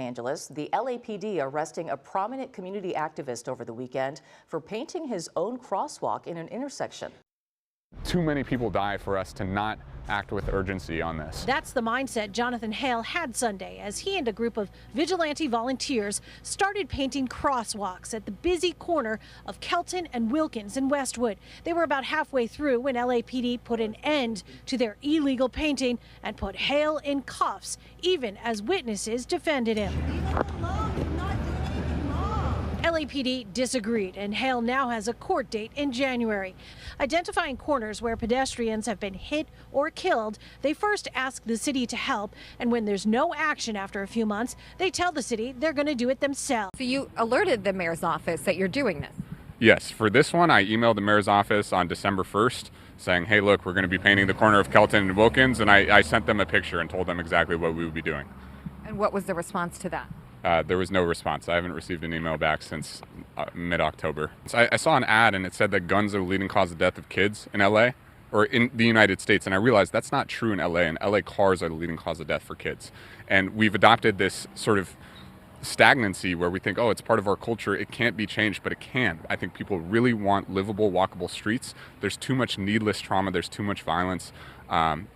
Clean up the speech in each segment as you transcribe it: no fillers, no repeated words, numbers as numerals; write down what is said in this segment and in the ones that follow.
Angeles, the LAPD arresting a prominent community activist over the weekend for painting his own crosswalk in an intersection. Too many people die for us to not act with urgency on this. That's the mindset Jonathan Hale had Sunday as he and a group of vigilante volunteers started painting crosswalks at the busy corner of Kelton and Wilkins in Westwood. They were about halfway through when LAPD put an end to their illegal painting and put Hale in cuffs, even as witnesses defended him. LAPD disagreed, and Hale now has a court date in January. Identifying corners where pedestrians have been hit or killed, they first ask the city to help, and when there's no action after a few months, they tell the city they're going to do it themselves. So you alerted the mayor's office that you're doing this? Yes, for this one, I emailed the mayor's office on December 1st saying, hey, look, we're going to be painting the corner of Kelton and Wilkins, and I sent them a picture and told them exactly what we would be doing. And what was the response to that? There was no response. I haven't received an email back since mid-October. So I saw an ad and it said that guns are the leading cause of death of kids in LA or in the United States. And I realized that's not true in LA. And LA cars are the leading cause of death for kids. And we've adopted this sort of stagnancy where we think, oh, it's part of our culture. It can't be changed, but it can. I think people really want livable, walkable streets. There's too much needless trauma. There's too much violence.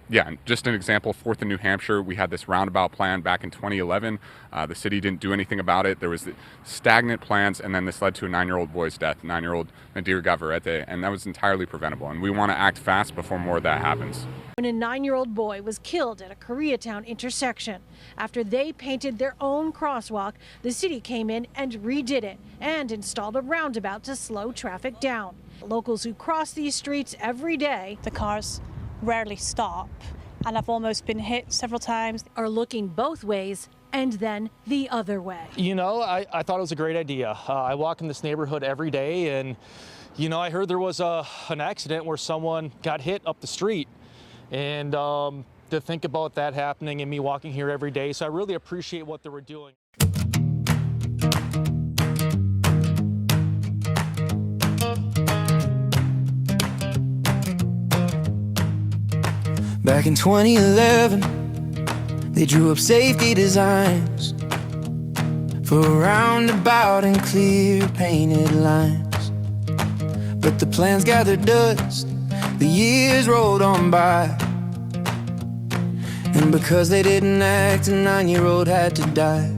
Yeah, just an example, 4th and New Hampshire, we had this roundabout plan back in 2011. The city didn't do anything about it. There was stagnant plans, and then this led to a 9-year-old boy's death, 9-year-old Nadir Gavarrete, and that was entirely preventable. And we want to act fast before more of that happens. When a 9-year-old boy was killed at a Koreatown intersection. After they painted their own crosswalk, the city came in and redid it and installed a roundabout to slow traffic down. Locals who cross these streets every day, the cars rarely stop, and I've almost been hit several times, are looking both ways and then the other way. You know, I thought it was a great idea. I walk in this neighborhood every day, and you know, I heard there was an accident where someone got hit up the street, and to think about that happening and me walking here every day, so I really appreciate what they were doing. Back in 2011, they drew up safety designs for a roundabout and clear painted lines. But the plans gathered dust, the years rolled on by, and because they didn't act, a 9-year-old had to die.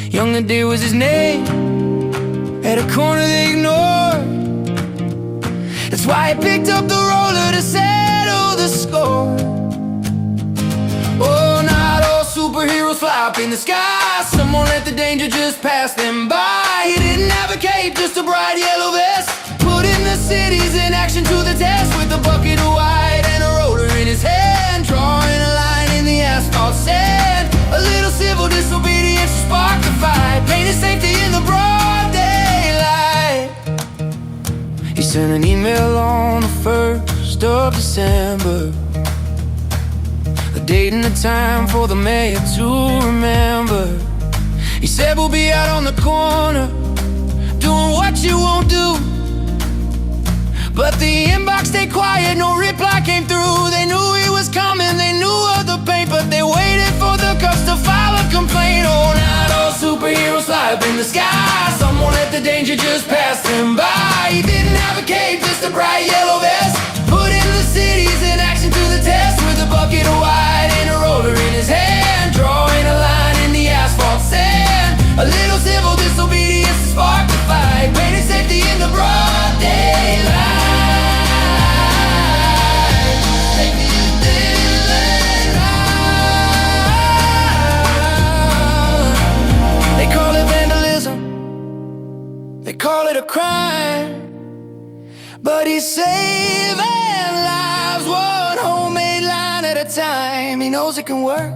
Young Nadir was his name, at a corner they ignored. That's why he picked up the roller to settle the score. Oh, not all superheroes fly up in the sky. Someone let the danger just pass them by. He didn't have a cape, just a bright yellow vest, putting the cities in action to the test. With a bucket of white and a roller in his hand, drawing a line in the asphalt sand. A little civil disobedience sparked the fight, painted safety in the broad daylight. He sent an email on the 1st of December, a date and a time for the mayor to remember. He said we'll be out on the corner, doing what you won't do. But the inbox stayed quiet, no reply came through. They knew he was coming, they knew of the paint, but they waited for the cops to file a complaint. Oh, not all superheroes fly up in the sky. Someone let the danger just pass him by. He didn't have a cape, just a bright yellow vest, putting the cities in action to the test. With a bucket of white and a roller in his hand, drawing a line in the asphalt sand. A little civil disobedience to spark the fight, painted safety in the broad daylight. They call it vandalism, they call it a crime, but he's saving lives one homemade line at a time. He knows it can work,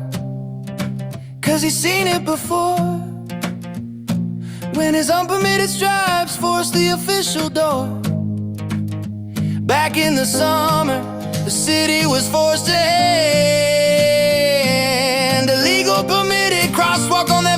'cause he's seen it before, when his unpermitted stripes forced the official door. Back in the summer, the city was forced to end a legal permitted crosswalk on the